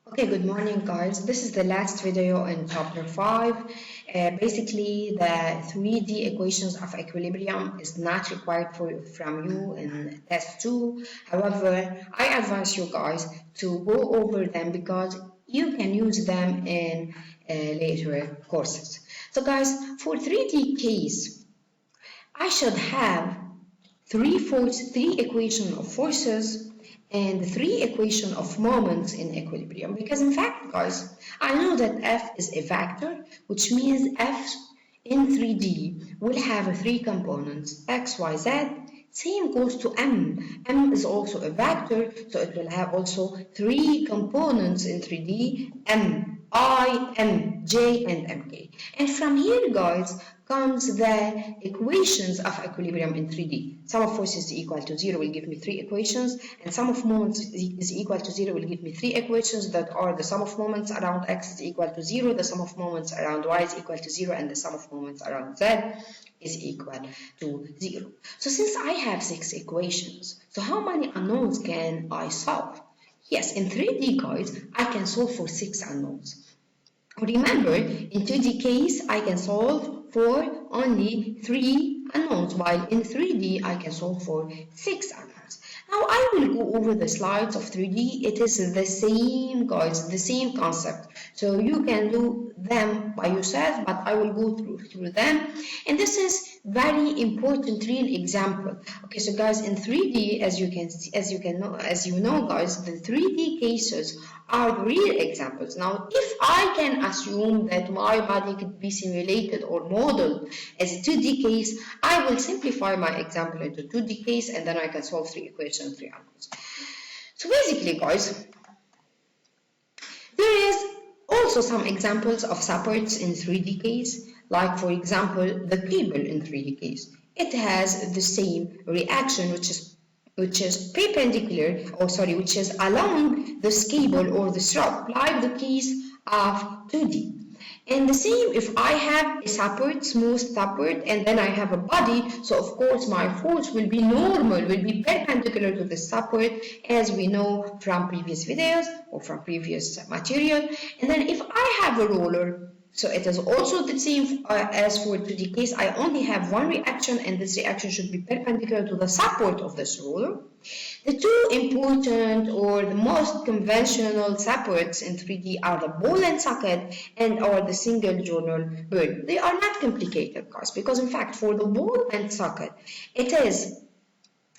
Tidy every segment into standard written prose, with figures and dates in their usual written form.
Okay, good morning guys. This is the last video in chapter 5. Basically, the 3D equations of equilibrium is not required from you in test 2. However, I advise you guys to go over them because you can use them in later courses. So guys, for 3D case, I should have three equations of forces and three equations of moments in equilibrium, because in fact guys, I know that F is a vector, which means F in 3D will have three components, X, Y, Z. Same goes to M. M is also a vector, so it will have also three components in 3D, M, I, M, J, and Mk. And from here guys comes the equations of equilibrium in 3D. Sum of forces is equal to 0 will give me three equations, and sum of moments is equal to 0 will give me three equations that are the sum of moments around x is equal to 0, the sum of moments around y is equal to 0, and the sum of moments around z is equal to 0. So since I have 6 equations, so how many unknowns can I solve? Yes, in 3D guys, I can solve for 6 unknowns. Remember, in 2D case, I can solve for only 3 unknowns, while in 3D, I can solve for 6 unknowns. Now, I will go over the slides of 3D. It is the same, guys, the same concept. So you can do them by yourself, but I will go through them. And this is very important real example. Okay, so guys, in 3D, as you know, guys, the 3D cases are real examples. Now, if I can assume that my body could be simulated or modeled as a 2D case, I will simplify my example into 2D case, and then I can solve 3 equations, 3 unknowns. So basically, guys, there is also some examples of supports in 3D case, like for example, the cable in 3D case. It has the same reaction, which is perpendicular, which is along this cable or this rod, like the case of 2D. And the same if I have a support, smooth support, and then I have a body, so of course my force will be normal, will be perpendicular to the support, as we know from previous videos or from previous material. And then if I have a roller, so it is also the same as for 2D case. I only have one reaction, and this reaction should be perpendicular to the support of this roller. The two important or the most conventional supports in 3D are the ball and socket and or the single journal bearing. They are not complicated, guys, because in fact for the ball and socket, it is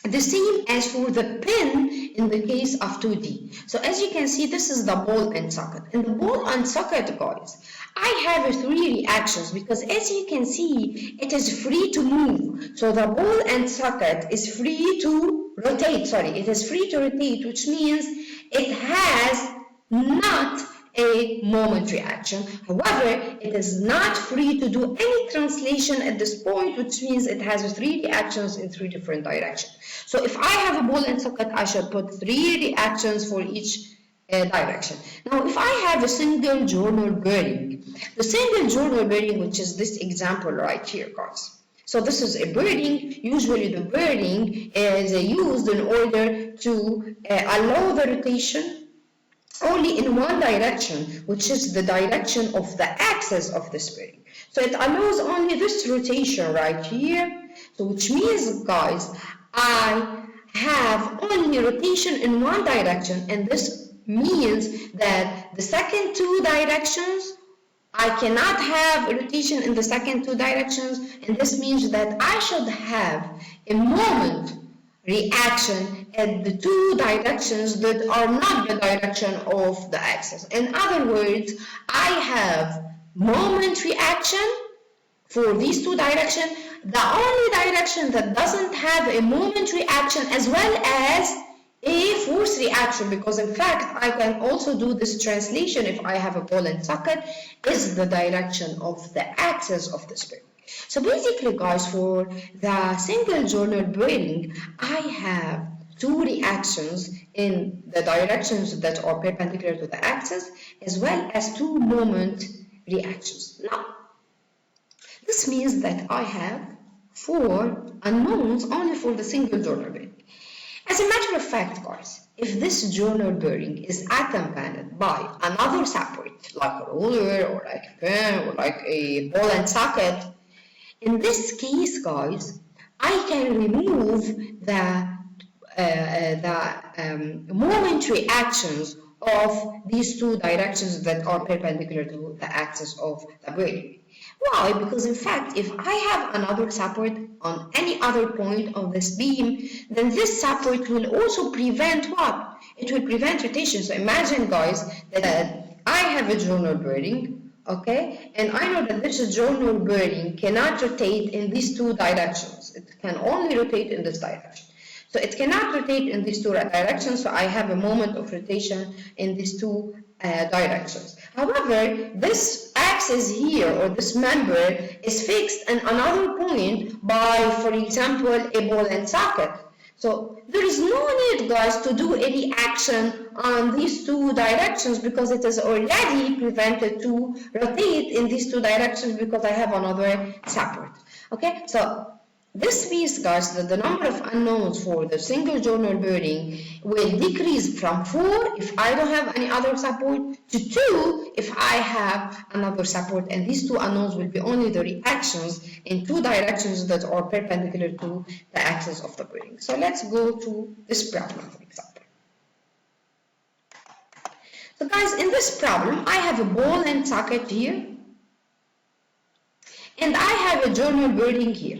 the same as for the pin in the case of 2D. So as you can see, this is the ball and socket. In the ball and socket, guys, I have 3 reactions because as you can see, it is free to move. So the ball and socket is free to rotate. It is free to rotate, which means it has not a moment reaction. However, it is not free to do any translation at this point, which means it has 3 reactions in 3 different directions. So if I have a ball and socket, I should put 3 reactions for each direction. Now, if I have a single journal bearing, the single journal bearing, which is this example right here, guys. So this is a bearing. Usually the bearing is used in order to allow the rotation only in one direction, which is the direction of the axis of the bearing. So it allows only this rotation right here. So which means, guys, I have only rotation in one direction, and this means that the second 2 directions, I cannot have rotation in the second 2 directions, and this means that I should have a moment reaction at the 2 directions that are not the direction of the axis. In other words, I have moment reaction for these 2 directions. The only direction that doesn't have a moment reaction as well as a force reaction, because in fact I can also do this translation if I have a ball and socket, is the direction of the axis of the bearing. So basically, guys, for the single journal bearing, I have 2 reactions in the directions that are perpendicular to the axis, as well as 2 moment reactions. Now, this means that I have 4 unknowns only for the single journal bearing. As a matter of fact, guys, if this journal bearing is accompanied by another support, like a ruler or like a pen or like a ball and socket, in this case, guys, I can remove the moment reactions of these two directions that are perpendicular to the axis of the bearing. Why? Because in fact, if I have another support on any other point of this beam, then this support will also prevent what? It will prevent rotation. So imagine, guys, that I have a journal bearing, okay, and I know that this journal bearing cannot rotate in these two directions. It can only rotate in this direction. So it cannot rotate in these two directions, so I have a moment of rotation in these two directions. However, this axis here, or this member, is fixed in another point by, for example, a ball and socket. So there is no need, guys, to do any action on these two directions because it is already prevented to rotate in these two directions because I have another support. Okay, so this means, guys, that the number of unknowns for the single journal bearing will decrease from 4 if I don't have any other support to 2 if I have another support, and these two unknowns will be only the reactions in two directions that are perpendicular to the axis of the bearing. So let's go to this problem, for example. So guys, in this problem, I have a ball and socket here, and I have a journal bearing here.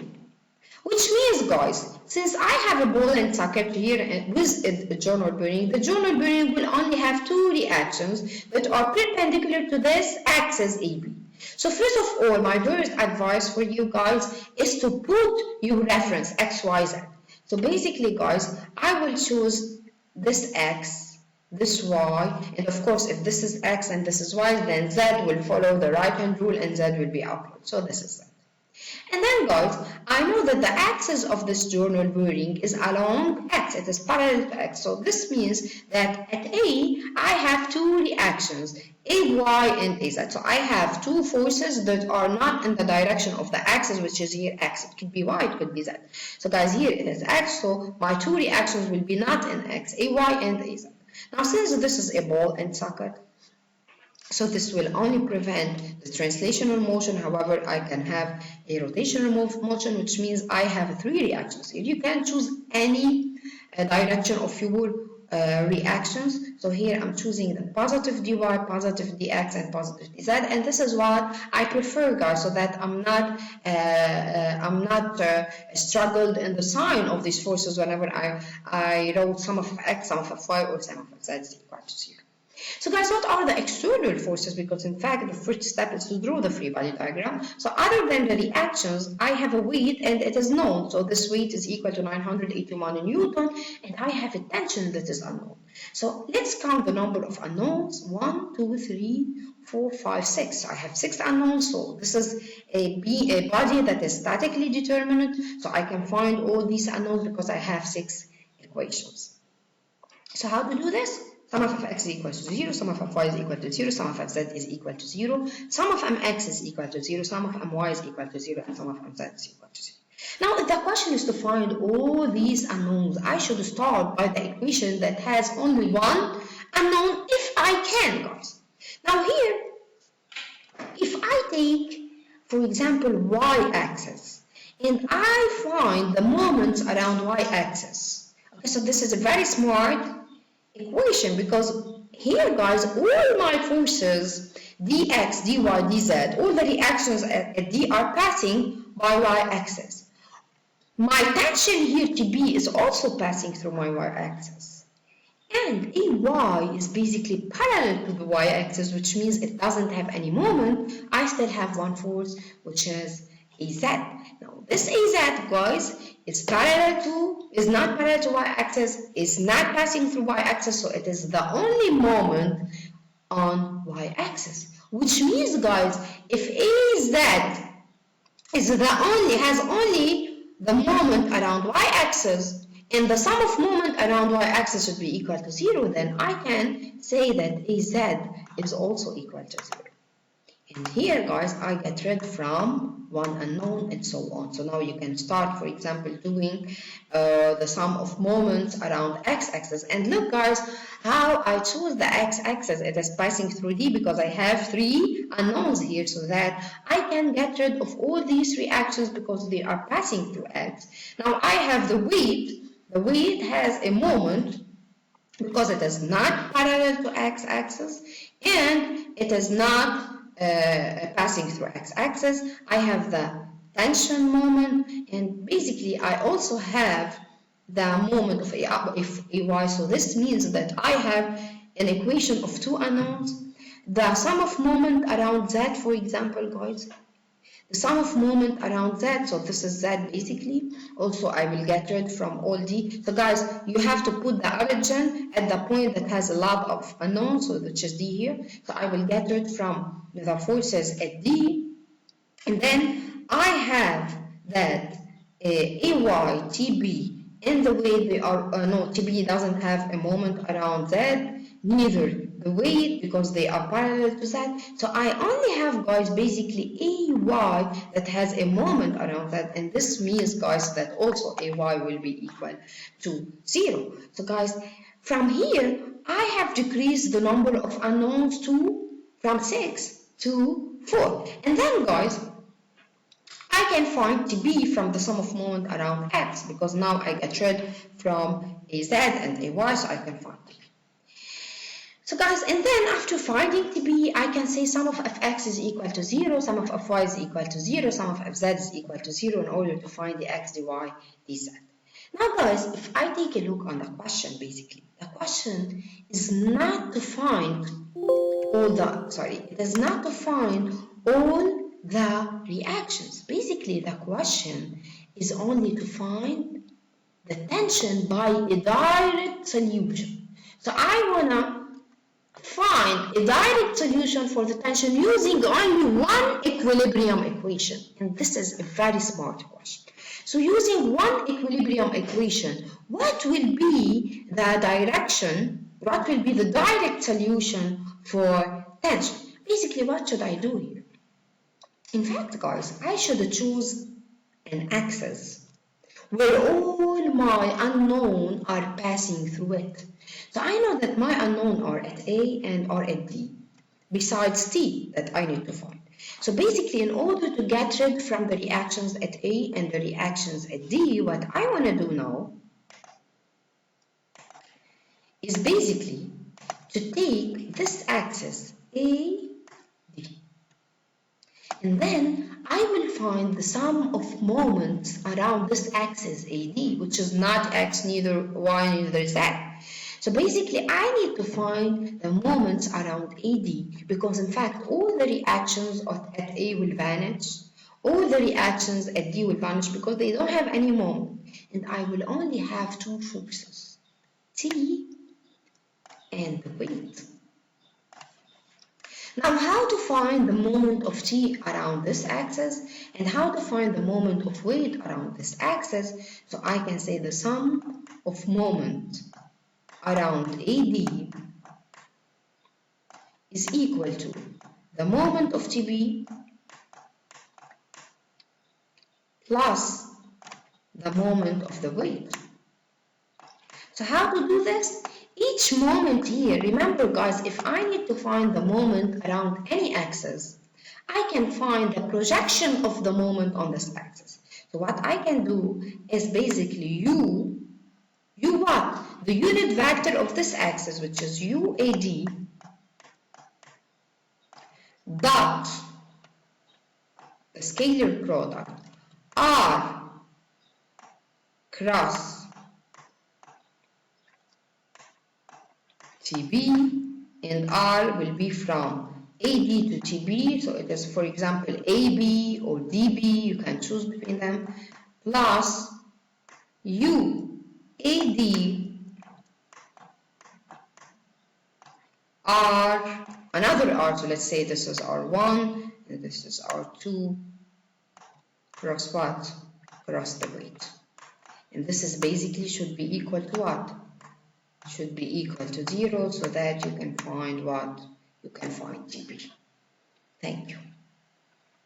Which means, guys, since I have a ball and socket here with a journal bearing, the journal bearing will only have two reactions that are perpendicular to this axis AB. So first of all, my first advice for you guys is to put your reference X, Y, Z. So basically, guys, I will choose this X, this Y, and of course, if this is X and this is Y, then Z will follow the right-hand rule and Z will be upward. So this is Z. And then, guys, I know that the axis of this journal bearing is along X. It is parallel to X. So this means that at A, I have two reactions, AY and AZ. So I have two forces that are not in the direction of the axis, which is here X. It could be Y, it could be Z. So guys, here it is X. So my two reactions will be not in X, AY and AZ. Now, since this is a ball and socket, so this will only prevent the translational motion. However, I can have a rotational motion, which means I have three reactions here. You can choose any direction of your reactions. So here I'm choosing the positive dy, positive dx, and positive dz, and this is what I prefer, guys, so that I'm not struggled in the sign of these forces whenever I wrote sum of x, sum of y, or sum of z is equal to 0. So guys, what are the external forces? Because in fact, the first step is to draw the free body diagram. So other than the reactions, I have a weight and it is known. So this weight is equal to 981 Newton, and I have a tension that is unknown. So let's count the number of unknowns. 1, 2, 3, 4, 5, 6. So I have 6 unknowns. So this is a body that is statically determinate. So I can find all these unknowns because I have 6 equations. So how to do this? Sum of x is equal to 0, sum of y is equal to 0, sum of z is equal to 0, sum of mx is equal to 0, sum of my is equal to 0, and sum of mz is equal to 0. Now, if the question is to find all these unknowns, I should start by the equation that has only one unknown if I can, guys. Now here, if I take, for example, y-axis, and I find the moments around y-axis. Okay, so this is a very smart equation, because here, guys, all my forces dx, dy, dz, all the reactions at d are passing by y-axis. My tension here to B is also passing through my y-axis, and AY is basically parallel to the y-axis, which means it doesn't have any moment. I still have one force, which is AZ. Now this AZ, guys, is not parallel to y-axis, is not passing through y-axis, so it is the only moment on y-axis. Which means, guys, if AZ has only the moment around y-axis, and the sum of moment around y-axis should be equal to 0, then I can say that AZ is also equal to 0. And here, guys, I get rid from one unknown and so on. So now you can start, for example, doing the sum of moments around x-axis. And look, guys, how I choose the x-axis. It is passing through D because I have 3 unknowns here, so that I can get rid of all these reactions because they are passing through x. Now I have the weight. The weight has a moment because it is not parallel to x-axis and it is not passing through x-axis. I have the tension moment, and basically I also have the moment of AY. So this means that I have an equation of 2 unknowns. The sum of moment around Z, for example, guys, the sum of moment around Z, so this is Z basically. Also, I will get rid from all D. So guys, you have to put the origin at the point that has a lot of unknowns, so which is D here. So I will get rid from the forces at D. And then I have that AY, TB, in the way they are, no, TB doesn't have a moment around Z, neither the weight because they are parallel to Z. So I only have, guys, basically AY that has a moment around that, and this means, guys, that also AY will be equal to 0. So guys, from here I have decreased the number of unknowns from 6 to 4, and then, guys, I can find TB from the sum of moment around X because now I get rid from AZ and AY, so I can find TB. So guys, and then after finding TB, I can say sum of fx is equal to 0, sum of fy is equal to 0, sum of fz is equal to 0 in order to find the x, dy, dz. Now guys, if I take a look on the question, basically, the question is not to find it is not to find all the reactions. Basically, the question is only to find the tension by a direct solution. So I wanna find a direct solution for the tension using only one equilibrium equation, and this is a very smart question. So using one equilibrium equation, what will be the direction, what will be the direct solution for tension? Basically, what should I do here? In fact, guys, I should choose an axis where all my unknown are passing through it. So I know that my unknown are at A and are at D, besides T that I need to find. So basically, in order to get rid from the reactions at A and the reactions at D, what I want to do now is basically to take this axis A, D, and then I will find the sum of moments around this axis AD, which is not X, neither Y, neither Z. So basically, I need to find the moments around AD because, in fact, all the reactions at A will vanish, all the reactions at D will vanish because they don't have any moment, and I will only have 2 forces, T and the weight. Now, how to find the moment of T around this axis and how to find the moment of weight around this axis? So I can say the sum of moment around AD is equal to the moment of TB plus the moment of the weight. So how to do this? Each moment here, remember guys, if I need to find the moment around any axis, I can find the projection of the moment on this axis. So what I can do is basically U what? The unit vector of this axis, which is UAD, dot the scalar product R cross TB, and R will be from AD to TB, so it is, for example, AB or DB, you can choose between them, plus UAD R, another R, so let's say this is R1 and this is R2, cross what? Cross the weight. And this is basically should be equal to what? Should be equal to 0, so that you can find what? You can find TB. Thank you.